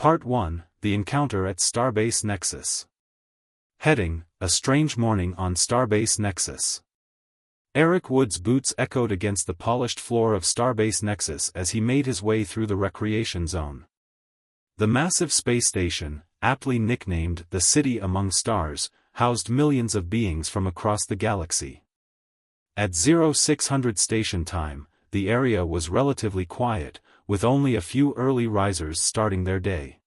Part 1, The Encounter at Starbase Nexus. Heading, A Strange Morning on Starbase Nexus. Eric Wood's boots echoed against the polished floor of Starbase Nexus as he made his way through the recreation zone. The massive space station, aptly nicknamed the City Among Stars, housed millions of beings from across the galaxy. At 0600 station time, the area was relatively quiet, with only a few early risers starting their day.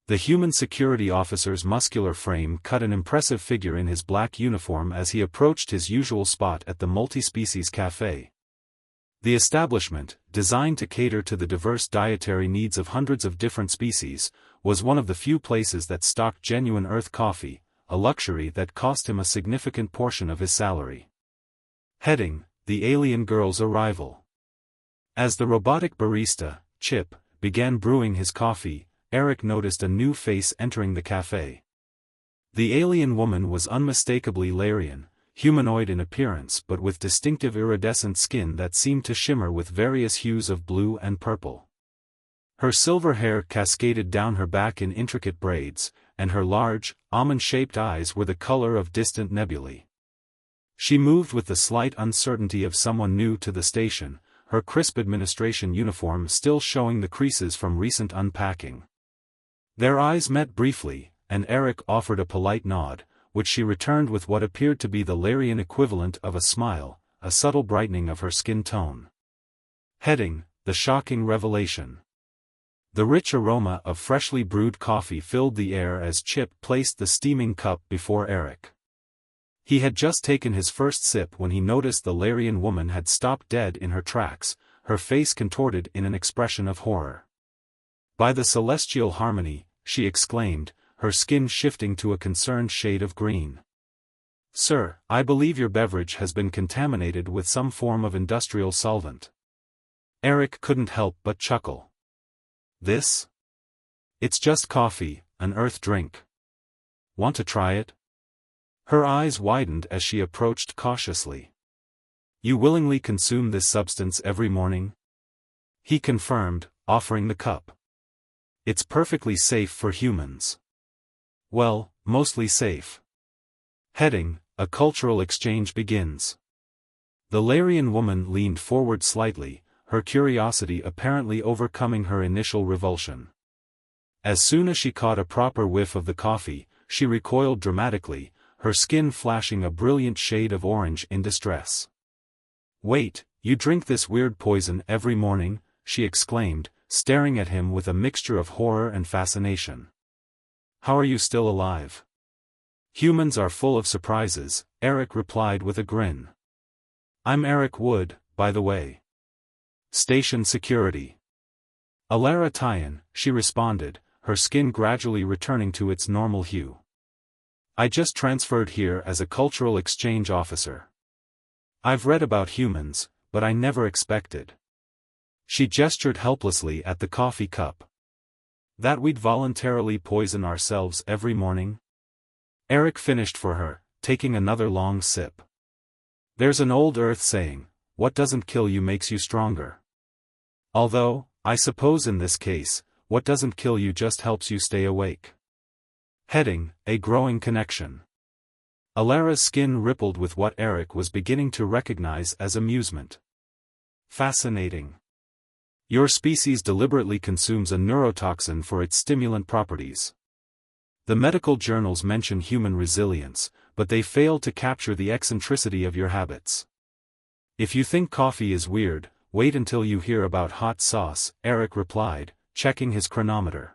The human security officer's muscular frame cut an impressive figure in his black uniform as he approached his usual spot at the multi-species cafe. The establishment, designed to cater to the diverse dietary needs of hundreds of different species, was one of the few places that stocked genuine Earth coffee, a luxury that cost him a significant portion of his salary. Heading, The Alien Girl's Arrival. As the robotic barista, Chip, began brewing his coffee, Eric noticed a new face entering the cafe. The alien woman was unmistakably Larian, humanoid in appearance but with distinctive iridescent skin that seemed to shimmer with various hues of blue and purple. Her silver hair cascaded down her back in intricate braids, and her large, almond-shaped eyes were the color of distant nebulae. She moved with the slight uncertainty of someone new to the station, her crisp administration uniform still showing the creases from recent unpacking. Their eyes met briefly, and Eric offered a polite nod, which she returned with what appeared to be the Larian equivalent of a smile, a subtle brightening of her skin tone. Heading, The Shocking Revelation. The rich aroma of freshly brewed coffee filled the air as Chip placed the steaming cup before Eric. He had just taken his first sip when he noticed the Larian woman had stopped dead in her tracks, her face contorted in an expression of horror. "By the celestial harmony," she exclaimed, her skin shifting to a concerned shade of green. "Sir, I believe your beverage has been contaminated with some form of industrial solvent." Eric couldn't help but chuckle. "This? It's just coffee, an Earth drink. Want to try it?" Her eyes widened as she approached cautiously. "You willingly consume this substance every morning?" he confirmed, offering the cup. "It's perfectly safe for humans." "Well, mostly safe." Heading, A Cultural Exchange Begins. The Larian woman leaned forward slightly, her curiosity apparently overcoming her initial revulsion. As soon as she caught a proper whiff of the coffee, she recoiled dramatically, her skin flashing a brilliant shade of orange in distress. "Wait, you drink this weird poison every morning?" she exclaimed, staring at him with a mixture of horror and fascination. "How are you still alive?" "Humans are full of surprises," Eric replied with a grin. "I'm Eric Wood, by the way. Station security." "Alara Tyan," she responded, her skin gradually returning to its normal hue. "I just transferred here as a cultural exchange officer. I've read about humans, but I never expected." She gestured helplessly at the coffee cup. "That we'd voluntarily poison ourselves every morning?" Eric finished for her, taking another long sip. "There's an old Earth saying, what doesn't kill you makes you stronger. Although, I suppose in this case, what doesn't kill you just helps you stay awake." Heading, A Growing Connection. Alara's skin rippled with what Eric was beginning to recognize as amusement. "Fascinating. Your species deliberately consumes a neurotoxin for its stimulant properties. The medical journals mention human resilience, but they fail to capture the eccentricity of your habits. If you think coffee is weird, wait until you hear about hot sauce," Eric replied, checking his chronometer.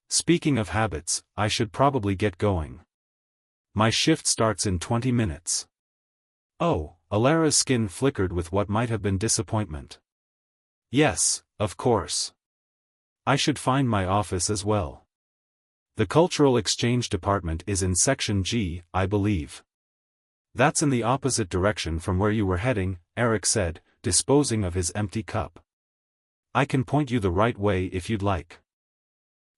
"Speaking of habits, I should probably get going. My shift starts in 20 minutes. "Oh," Alara's skin flickered with what might have been disappointment. "Yes, of course. I should find my office as well. The Cultural Exchange Department is in Section G, I believe." "That's in the opposite direction from where you were heading," Eric said, disposing of his empty cup. "I can point you the right way if you'd like."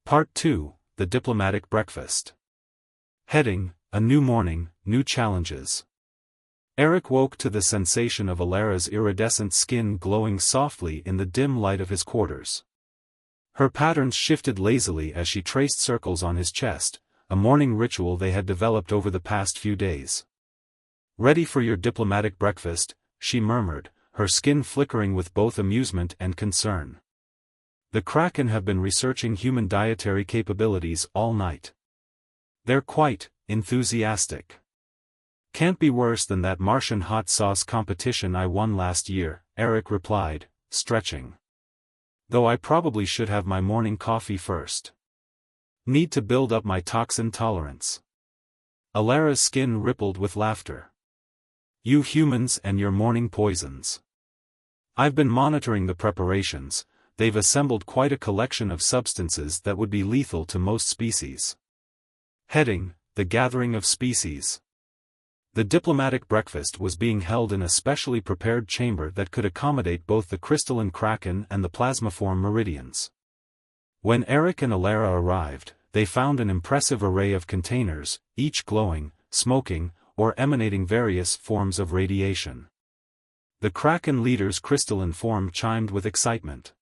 Part 2, The Diplomatic Breakfast. Heading, A New Morning, New Challenges. Eric woke to the sensation of Alara's iridescent skin glowing softly in the dim light of his quarters. Her patterns shifted lazily as she traced circles on his chest, a morning ritual they had developed over the past few days. "Ready for your diplomatic breakfast," she murmured, her skin flickering with both amusement and concern. "The Kraken have been researching human dietary capabilities all night. They're quite enthusiastic. Can't be worse than that Martian hot sauce competition I won last year," Eric replied, stretching. "Though I probably should have my morning coffee first. Need to build up my toxin tolerance." Alara's skin rippled with laughter. "You humans and your morning poisons. I've been monitoring the preparations. They've assembled quite a collection of substances that would be lethal to most species." Heading: The Gathering of Species. The diplomatic breakfast was being held in a specially prepared chamber that could accommodate both the crystalline Kraken and the plasmaform Meridians. When Eric and Alara arrived, they found an impressive array of containers, each glowing, smoking, or emanating various forms of radiation. The Kraken leader's crystalline form chimed with excitement.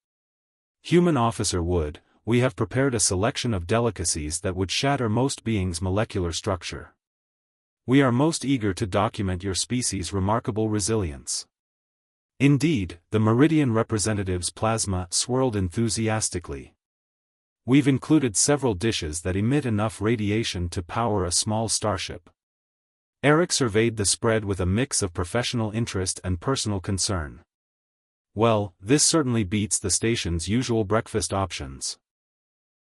"Human Officer Wood, we have prepared a selection of delicacies that would shatter most beings' molecular structure. We are most eager to document your species' remarkable resilience." Indeed, the Meridian representative's plasma swirled enthusiastically. "We've included several dishes that emit enough radiation to power a small starship." Eric surveyed the spread with a mix of professional interest and personal concern. "Well, this certainly beats the station's usual breakfast options.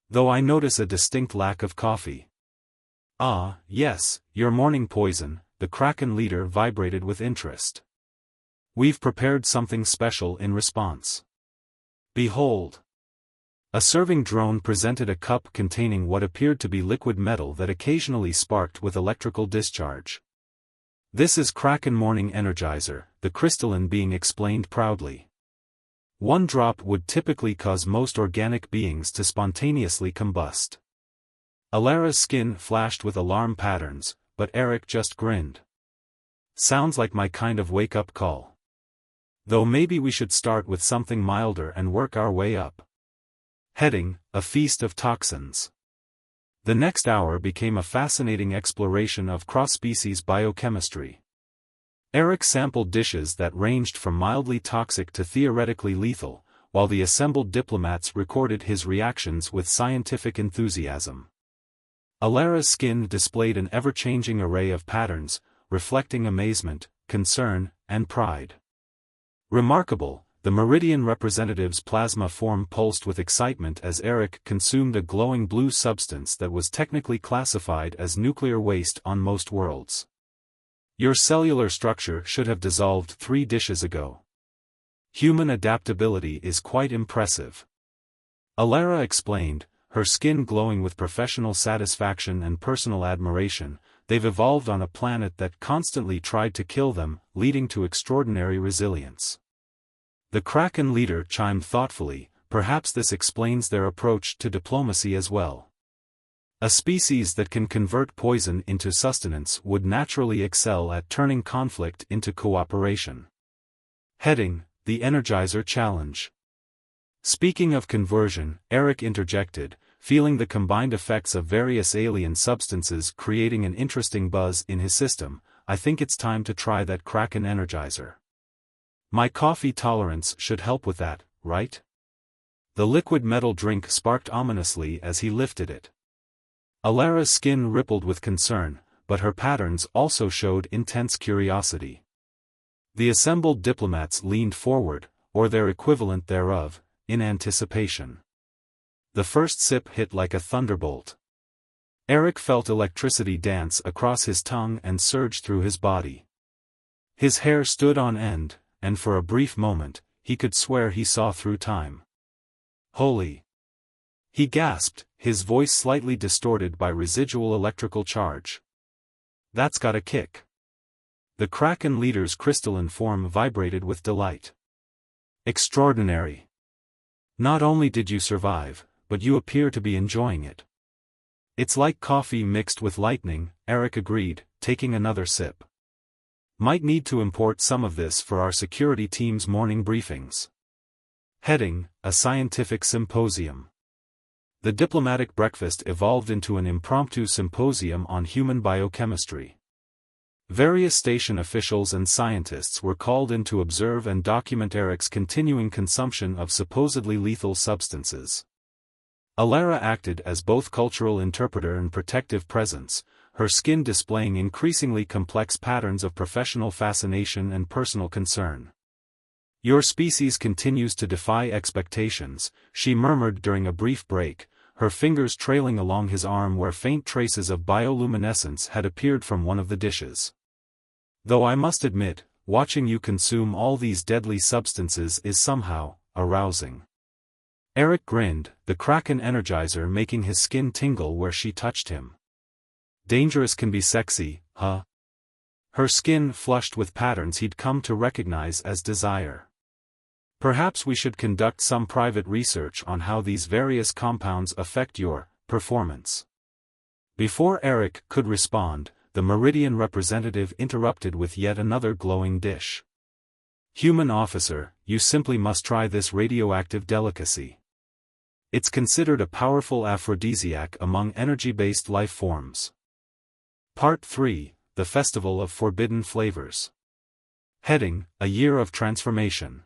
Though I notice a distinct lack of coffee." "Ah, yes, your morning poison," the Kraken leader vibrated with interest. "We've prepared something special in response. Behold." A serving drone presented a cup containing what appeared to be liquid metal that occasionally sparked with electrical discharge. "This is Kraken Morning Energizer," the crystalline being explained proudly. "One drop would typically cause most organic beings to spontaneously combust." Alara's skin flashed with alarm patterns, but Eric just grinned. "Sounds like my kind of wake-up call. Though maybe we should start with something milder and work our way up." Heading: A Feast of Toxins. The next hour became a fascinating exploration of cross-species biochemistry. Eric sampled dishes that ranged from mildly toxic to theoretically lethal, while the assembled diplomats recorded his reactions with scientific enthusiasm. Alara's skin displayed an ever-changing array of patterns, reflecting amazement, concern, and pride. Remarkable, the Meridian representative's plasma form pulsed with excitement as Eric consumed a glowing blue substance that was technically classified as nuclear waste on most worlds. "Your cellular structure should have dissolved 3 dishes ago. Human adaptability is quite impressive," Alara explained, her skin glowing with professional satisfaction and personal admiration. "They've evolved on a planet that constantly tried to kill them, leading to extraordinary resilience." The Kraken leader chimed thoughtfully, "Perhaps this explains their approach to diplomacy as well. A species that can convert poison into sustenance would naturally excel at turning conflict into cooperation." Heading: The Energizer Challenge. Speaking of conversion, Eric interjected, feeling the combined effects of various alien substances creating an interesting buzz in his system. "I think it's time to try that Kraken Energizer. My coffee tolerance should help with that, right?" The liquid metal drink sparked ominously as he lifted it. Alara's skin rippled with concern, but her patterns also showed intense curiosity. The assembled diplomats leaned forward, or their equivalent thereof, in anticipation. The first sip hit like a thunderbolt. Eric felt electricity dance across his tongue and surge through his body. His hair stood on end, and for a brief moment, he could swear he saw through time. "Holy!" he gasped, his voice slightly distorted by residual electrical charge. "That's got a kick." The Kraken leader's crystalline form vibrated with delight. "Extraordinary. Not only did you survive, but you appear to be enjoying it." "It's like coffee mixed with lightning," Eric agreed, taking another sip. "Might need to import some of this for our security team's morning briefings." Heading: A Scientific Symposium. The diplomatic breakfast evolved into an impromptu symposium on human biochemistry. Various station officials and scientists were called in to observe and document Eric's continuing consumption of supposedly lethal substances. Alara acted as both cultural interpreter and protective presence, her skin displaying increasingly complex patterns of professional fascination and personal concern. "Your species continues to defy expectations," she murmured during a brief break, her fingers trailing along his arm where faint traces of bioluminescence had appeared from one of the dishes. "Though I must admit, watching you consume all these deadly substances is somehow arousing." Eric grinned, the Kraken energizer making his skin tingle where she touched him. "Dangerous can be sexy, huh?" Her skin flushed with patterns he'd come to recognize as desire. "Perhaps we should conduct some private research on how these various compounds affect your performance." Before Eric could respond, the Meridian representative interrupted with yet another glowing dish. "Human officer, you simply must try this radioactive delicacy. It's considered a powerful aphrodisiac among energy-based life forms." Part 3, The Festival of Forbidden Flavors. Heading, A Year of Transformation.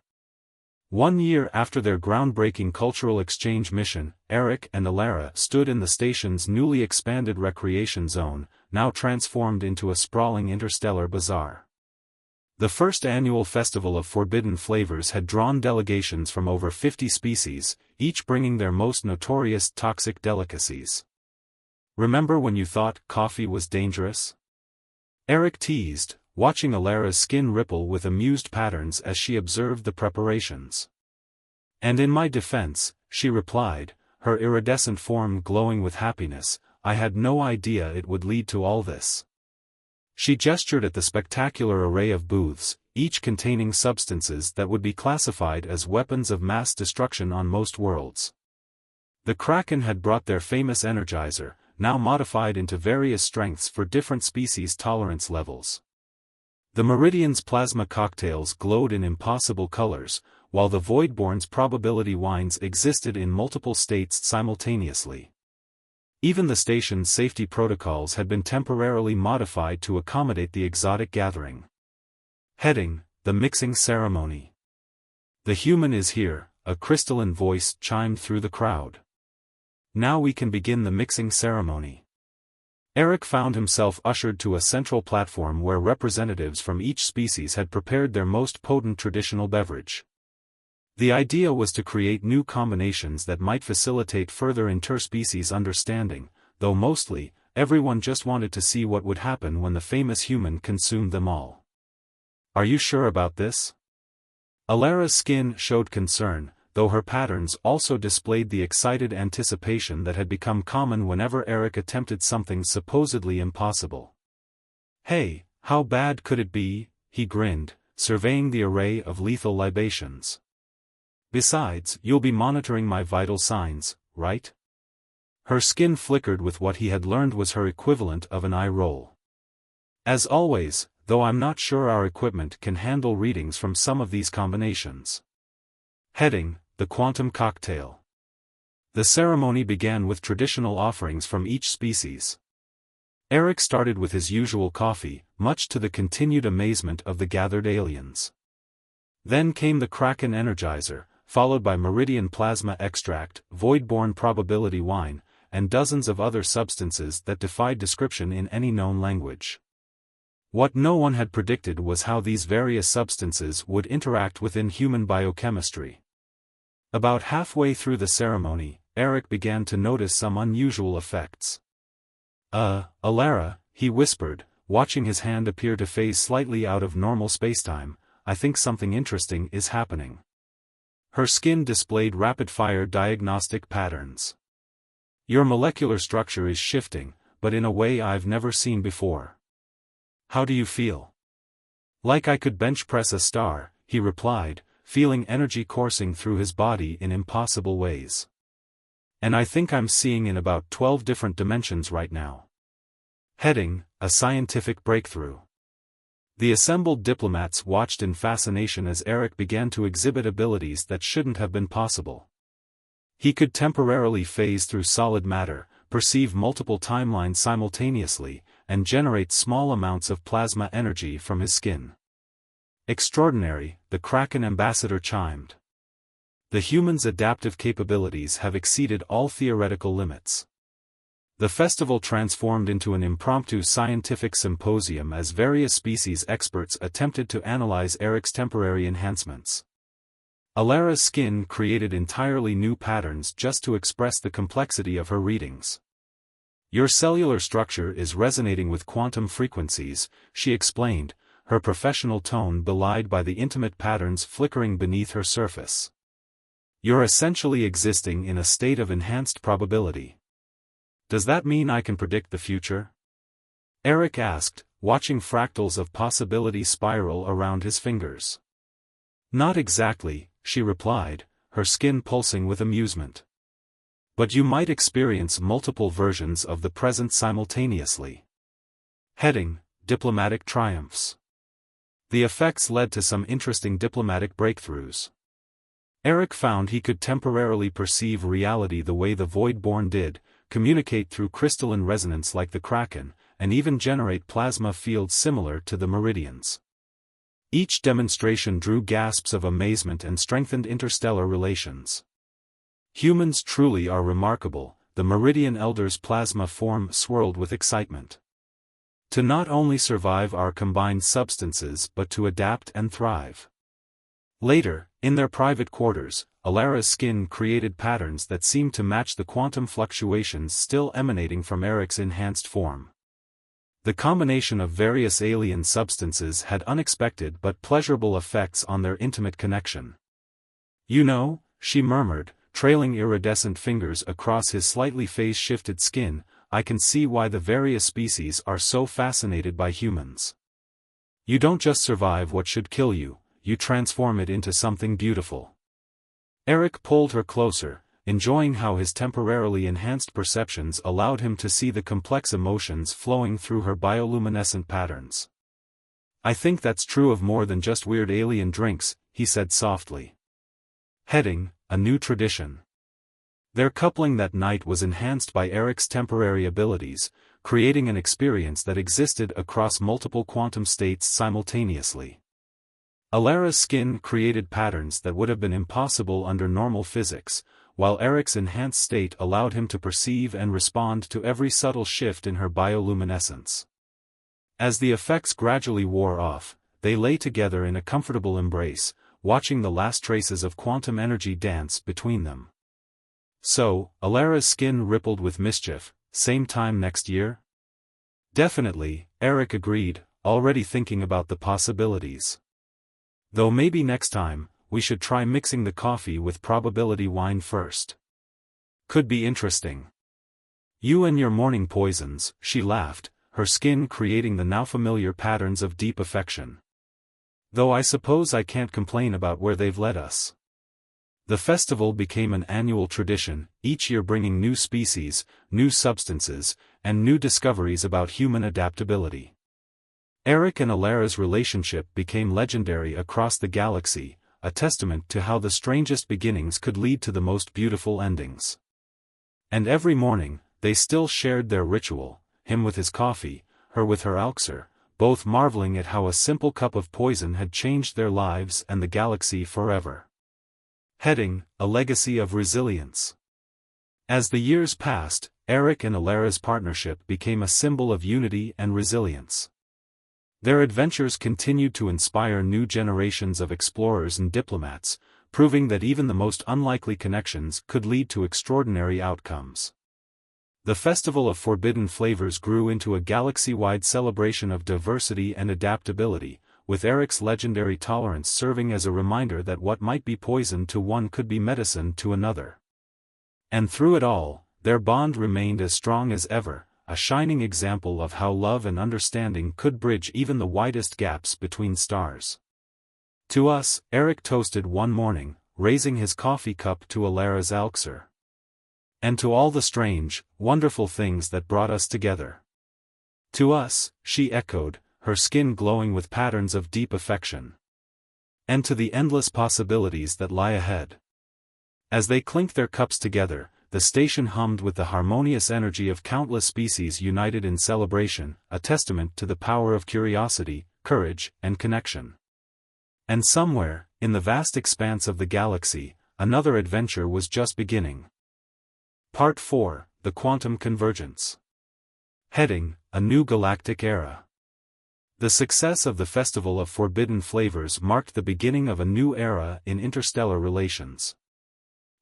1 year after their groundbreaking cultural exchange mission, Eric and Alara stood in the station's newly expanded recreation zone, now transformed into a sprawling interstellar bazaar. The first annual Festival of Forbidden Flavors had drawn delegations from over 50 species, each bringing their most notorious toxic delicacies. "Remember when you thought coffee was dangerous?" Eric teased, watching Alara's skin ripple with amused patterns as she observed the preparations. "And in my defense," she replied, her iridescent form glowing with happiness, "I had no idea it would lead to all this." She gestured at the spectacular array of booths, each containing substances that would be classified as weapons of mass destruction on most worlds. The Kraken had brought their famous energizer, now modified into various strengths for different species' tolerance levels. The Meridian's plasma cocktails glowed in impossible colors, while the Voidborn's probability wines existed in multiple states simultaneously. Even the station's safety protocols had been temporarily modified to accommodate the exotic gathering. Heading, The Mixing Ceremony. "The human is here," a crystalline voice chimed through the crowd. "Now we can begin the mixing ceremony." Eric found himself ushered to a central platform where representatives from each species had prepared their most potent traditional beverage. The idea was to create new combinations that might facilitate further interspecies understanding, though mostly, everyone just wanted to see what would happen when the famous human consumed them all. "Are you sure about this?" Alara's skin showed concern, though her patterns also displayed the excited anticipation that had become common whenever Eric attempted something supposedly impossible. "Hey, how bad could it be?" he grinned, surveying the array of lethal libations. "Besides, you'll be monitoring my vital signs, right?" Her skin flickered with what he had learned was her equivalent of an eye roll. "As always, though I'm not sure our equipment can handle readings from some of these combinations." Heading, The Quantum Cocktail. The ceremony began with traditional offerings from each species. Eric started with his usual coffee, much to the continued amazement of the gathered aliens. Then came the Kraken Energizer, followed by Meridian Plasma Extract, Voidborn Probability Wine, and dozens of other substances that defied description in any known language. What no one had predicted was how these various substances would interact within human biochemistry. About halfway through the ceremony, Eric began to notice some unusual effects. Alara," he whispered, watching his hand appear to phase slightly out of normal spacetime, "I think something interesting is happening." Her skin displayed rapid-fire diagnostic patterns. "Your molecular structure is shifting, but in a way I've never seen before." "How do you feel?" "Like I could bench press a star," he replied, feeling energy coursing through his body in impossible ways. "And I think I'm seeing in about 12 different dimensions right now." Heading, A Scientific Breakthrough. The assembled diplomats watched in fascination as Eric began to exhibit abilities that shouldn't have been possible. He could temporarily phase through solid matter, perceive multiple timelines simultaneously, and generate small amounts of plasma energy from his skin. Extraordinary, the Kraken ambassador chimed. The human's adaptive capabilities have exceeded all theoretical limits. The festival transformed into an impromptu scientific symposium as various species experts attempted to analyze Eric's temporary enhancements. Alara's skin created entirely new patterns just to express the complexity of her readings. Your cellular structure is resonating with quantum frequencies, she explained, her professional tone belied by the intimate patterns flickering beneath her surface. You're essentially existing in a state of enhanced probability. Does that mean I can predict the future? Eric asked, watching fractals of possibility spiral around his fingers. Not exactly, she replied, her skin pulsing with amusement. But you might experience multiple versions of the present simultaneously. Heading: Diplomatic Triumphs. The effects led to some interesting diplomatic breakthroughs. Eric found he could temporarily perceive reality the way the Voidborn did, communicate through crystalline resonance like the Kraken, and even generate plasma fields similar to the Meridians. Each demonstration drew gasps of amazement and strengthened interstellar relations. Humans truly are remarkable, the Meridian Elder's plasma form swirled with excitement. To not only survive our combined substances but to adapt and thrive. Later, in their private quarters, Alara's skin created patterns that seemed to match the quantum fluctuations still emanating from Eric's enhanced form. The combination of various alien substances had unexpected but pleasurable effects on their intimate connection. You know, she murmured, trailing iridescent fingers across his slightly phase-shifted skin, I can see why the various species are so fascinated by humans. You don't just survive what should kill you, you transform it into something beautiful. Eric pulled her closer, enjoying how his temporarily enhanced perceptions allowed him to see the complex emotions flowing through her bioluminescent patterns. I think that's true of more than just weird alien drinks, he said softly. Heading: A new tradition. Their coupling that night was enhanced by Eric's temporary abilities, creating an experience that existed across multiple quantum states simultaneously. Alara's skin created patterns that would have been impossible under normal physics, while Eric's enhanced state allowed him to perceive and respond to every subtle shift in her bioluminescence. As the effects gradually wore off, they lay together in a comfortable embrace, watching the last traces of quantum energy dance between them. So, Alara's skin rippled with mischief, same time next year? Definitely, Eric agreed, already thinking about the possibilities. Though maybe next time, we should try mixing the coffee with probability wine first. Could be interesting. You and your morning poisons, she laughed, her skin creating the now familiar patterns of deep affection. Though I suppose I can't complain about where they've led us. The festival became an annual tradition, each year bringing new species, new substances, and new discoveries about human adaptability. Eric and Alara's relationship became legendary across the galaxy, a testament to how the strangest beginnings could lead to the most beautiful endings. And every morning, they still shared their ritual, him with his coffee, her with her elixir, both marveling at how a simple cup of poison had changed their lives and the galaxy forever. Heading: A legacy of resilience. As the years passed, Eric and Alara's partnership became a symbol of unity and resilience. Their adventures continued to inspire new generations of explorers and diplomats, proving that even the most unlikely connections could lead to extraordinary outcomes. The Festival of Forbidden Flavors grew into a galaxy-wide celebration of diversity and adaptability, with Eric's legendary tolerance serving as a reminder that what might be poison to one could be medicine to another. And through it all, their bond remained as strong as ever, a shining example of how love and understanding could bridge even the widest gaps between stars. To us, Eric toasted one morning, raising his coffee cup to Alara's elixir. And to all the strange, wonderful things that brought us together. To us, she echoed, her skin glowing with patterns of deep affection. And to the endless possibilities that lie ahead. As they clinked their cups together, the station hummed with the harmonious energy of countless species united in celebration, a testament to the power of curiosity, courage, and connection. And somewhere, in the vast expanse of the galaxy, another adventure was just beginning. Part 4, The Quantum Convergence. Heading, A New Galactic Era. The success of the Festival of Forbidden Flavors marked the beginning of a new era in interstellar relations.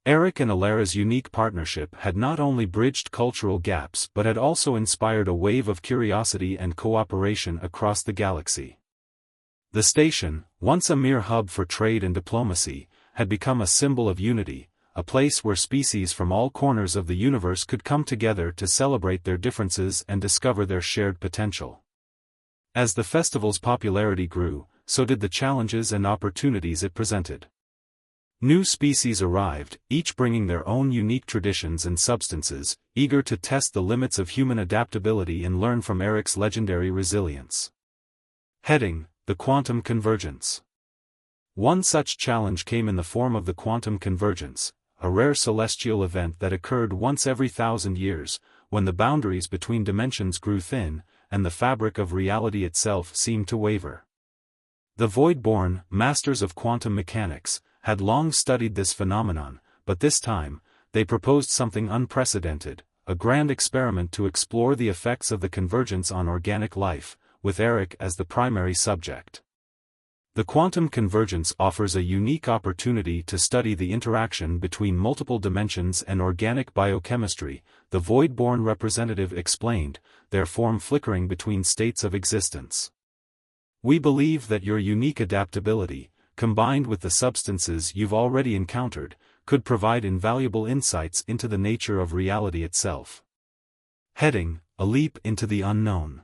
Eric and Alara's unique partnership had not only bridged cultural gaps but had also inspired a wave of curiosity and cooperation across the galaxy. The station, once a mere hub for trade and diplomacy, had become a symbol of unity, a place where species from all corners of the universe could come together to celebrate their differences and discover their shared potential. As the festival's popularity grew, so did the challenges and opportunities it presented. New species arrived, each bringing their own unique traditions and substances, eager to test the limits of human adaptability and learn from Eric's legendary resilience. Heading, The Quantum Convergence. One such challenge came in the form of the quantum convergence, a rare celestial event that occurred once every 1,000 years, when the boundaries between dimensions grew thin, and the fabric of reality itself seemed to waver. The Voidborn, masters of quantum mechanics, had long studied this phenomenon, but this time, they proposed something unprecedented, a grand experiment to explore the effects of the convergence on organic life, with Eric as the primary subject. The quantum convergence offers a unique opportunity to study the interaction between multiple dimensions and organic biochemistry, the Voidborn representative explained, their form flickering between states of existence. We believe that your unique adaptability, combined with the substances you've already encountered, could provide invaluable insights into the nature of reality itself. Heading, A Leap into the Unknown.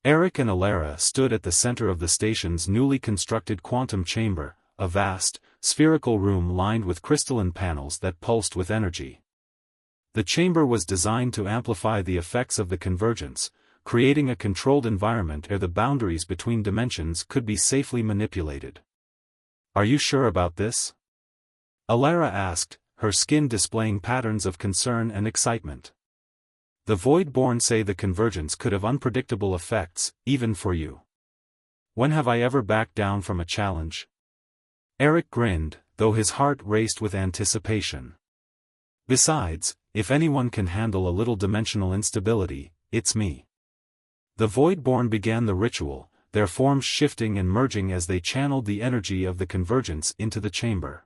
Eric and Alara stood at the center of the station's newly constructed quantum chamber, a vast, spherical room lined with crystalline panels that pulsed with energy. The chamber was designed to amplify the effects of the convergence, creating a controlled environment where the boundaries between dimensions could be safely manipulated. Are you sure about this? Alara asked, her skin displaying patterns of concern and excitement. The Voidborn say the convergence could have unpredictable effects, even for you. When have I ever backed down from a challenge? Eric grinned, though his heart raced with anticipation. Besides, if anyone can handle a little dimensional instability, it's me. The Voidborn began the ritual, their forms shifting and merging as they channeled the energy of the convergence into the chamber.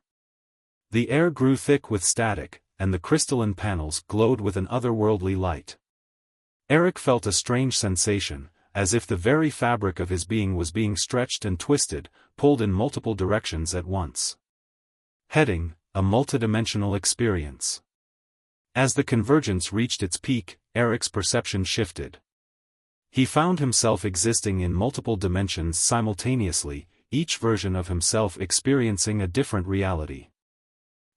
The air grew thick with static, and the crystalline panels glowed with an otherworldly light. Eric felt a strange sensation, as if the very fabric of his being was being stretched and twisted, pulled in multiple directions at once. Heading, A Multidimensional Experience. As the convergence reached its peak, Eric's perception shifted. He found himself existing in multiple dimensions simultaneously, each version of himself experiencing a different reality.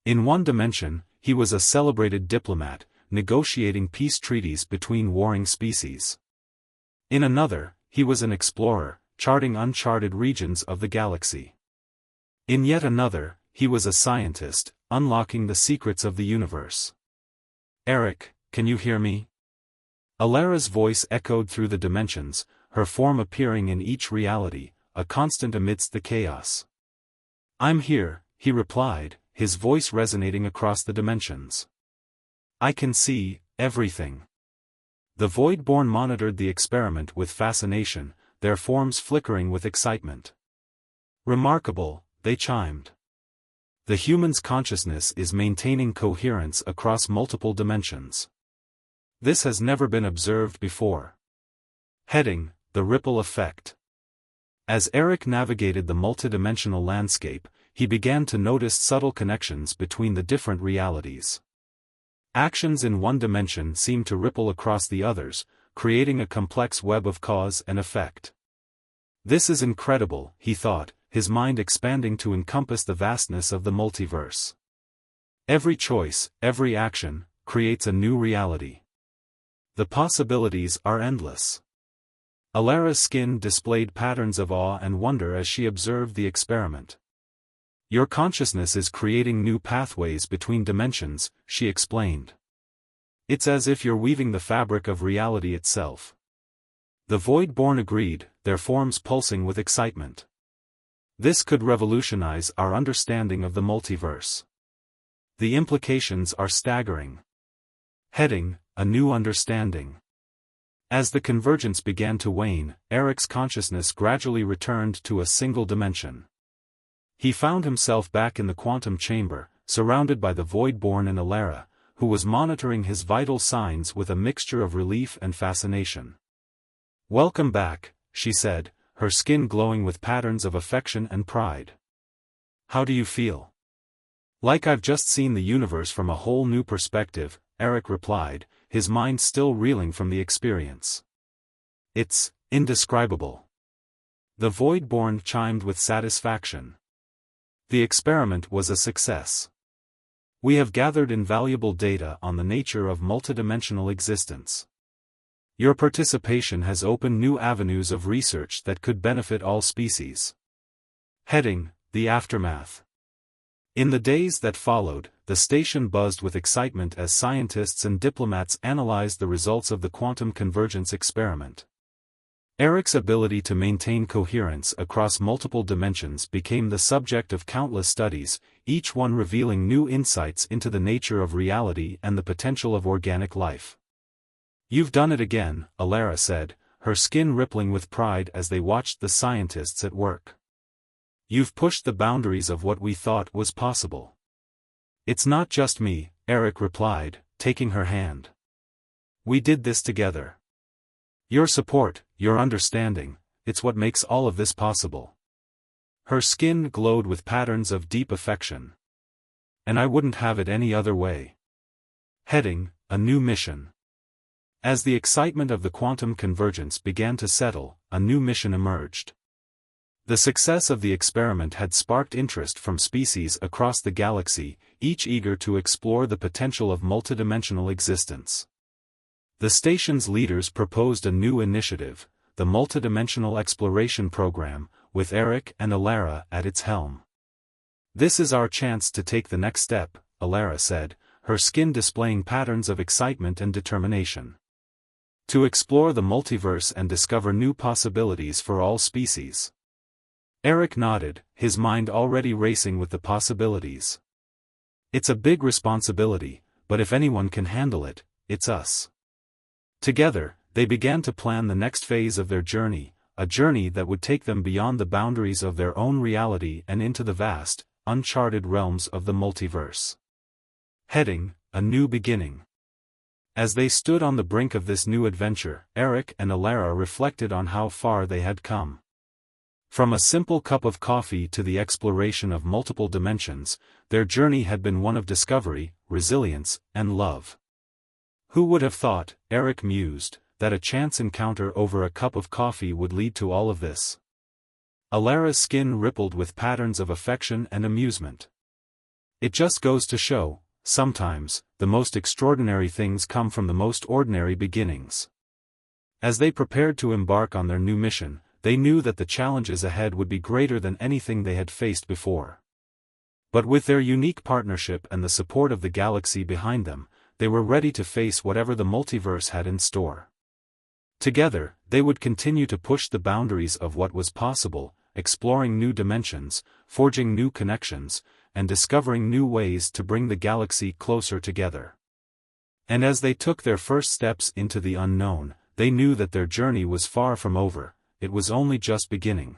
In one dimension, he was a celebrated diplomat, negotiating peace treaties between warring species. In another, he was an explorer, charting uncharted regions of the galaxy. In yet another, he was a scientist, unlocking the secrets of the universe. Eric, can you hear me? Alara's voice echoed through the dimensions, her form appearing in each reality, a constant amidst the chaos. I'm here, he replied, his voice resonating across the dimensions. I can see everything. The Voidborn monitored the experiment with fascination, their forms flickering with excitement. Remarkable, they chimed. The human's consciousness is maintaining coherence across multiple dimensions. This has never been observed before. Heading, The Ripple Effect. As Eric navigated the multidimensional landscape, he began to notice subtle connections between the different realities. Actions in one dimension seemed to ripple across the others, creating a complex web of cause and effect. This is incredible, he thought, his mind expanding to encompass the vastness of the multiverse. Every choice, every action, creates a new reality. The possibilities are endless. Alara's skin displayed patterns of awe and wonder as she observed the experiment. Your consciousness is creating new pathways between dimensions, she explained. It's as if you're weaving the fabric of reality itself. The Void-born agreed, their forms pulsing with excitement. This could revolutionize our understanding of the multiverse. The implications are staggering. Heading: A new understanding. As the convergence began to wane, Eric's consciousness gradually returned to a single dimension. He found himself back in the quantum chamber, surrounded by the Void-born and Alara, who was monitoring his vital signs with a mixture of relief and fascination. "Welcome back," she said, her skin glowing with patterns of affection and pride. "How do you feel?" "Like I've just seen the universe from a whole new perspective," Eric replied, his mind still reeling from the experience. "It's indescribable." The Void-born chimed with satisfaction. "The experiment was a success. We have gathered invaluable data on the nature of multidimensional existence. Your participation has opened new avenues of research that could benefit all species." Heading: The aftermath. In the days that followed, the station buzzed with excitement as scientists and diplomats analyzed the results of the quantum convergence experiment. Eric's ability to maintain coherence across multiple dimensions became the subject of countless studies, each one revealing new insights into the nature of reality and the potential of organic life. "You've done it again," Alara said, her skin rippling with pride as they watched the scientists at work. "You've pushed the boundaries of what we thought was possible." "It's not just me," Eric replied, taking her hand. "We did this together. Your support, your understanding, it's what makes all of this possible." Her skin glowed with patterns of deep affection. "And I wouldn't have it any other way." Heading: A new mission. As the excitement of the quantum convergence began to settle, a new mission emerged. The success of the experiment had sparked interest from species across the galaxy, each eager to explore the potential of multidimensional existence. The station's leaders proposed a new initiative, the Multidimensional Exploration Program, with Eric and Alara at its helm. "This is our chance to take the next step," Alara said, her skin displaying patterns of excitement and determination. "To explore the multiverse and discover new possibilities for all species." Eric nodded, his mind already racing with the possibilities. "It's a big responsibility, but if anyone can handle it, it's us." Together, they began to plan the next phase of their journey, a journey that would take them beyond the boundaries of their own reality and into the vast, uncharted realms of the multiverse. Heading: A new beginning. As they stood on the brink of this new adventure, Eric and Alara reflected on how far they had come. From a simple cup of coffee to the exploration of multiple dimensions, their journey had been one of discovery, resilience, and love. "Who would have thought," Eric mused, "that a chance encounter over a cup of coffee would lead to all of this?" Alara's skin rippled with patterns of affection and amusement. "It just goes to show, sometimes, the most extraordinary things come from the most ordinary beginnings." As they prepared to embark on their new mission, they knew that the challenges ahead would be greater than anything they had faced before. But with their unique partnership and the support of the galaxy behind them, they were ready to face whatever the multiverse had in store. Together, they would continue to push the boundaries of what was possible, exploring new dimensions, forging new connections, and discovering new ways to bring the galaxy closer together. And as they took their first steps into the unknown, they knew that their journey was far from over, it was only just beginning.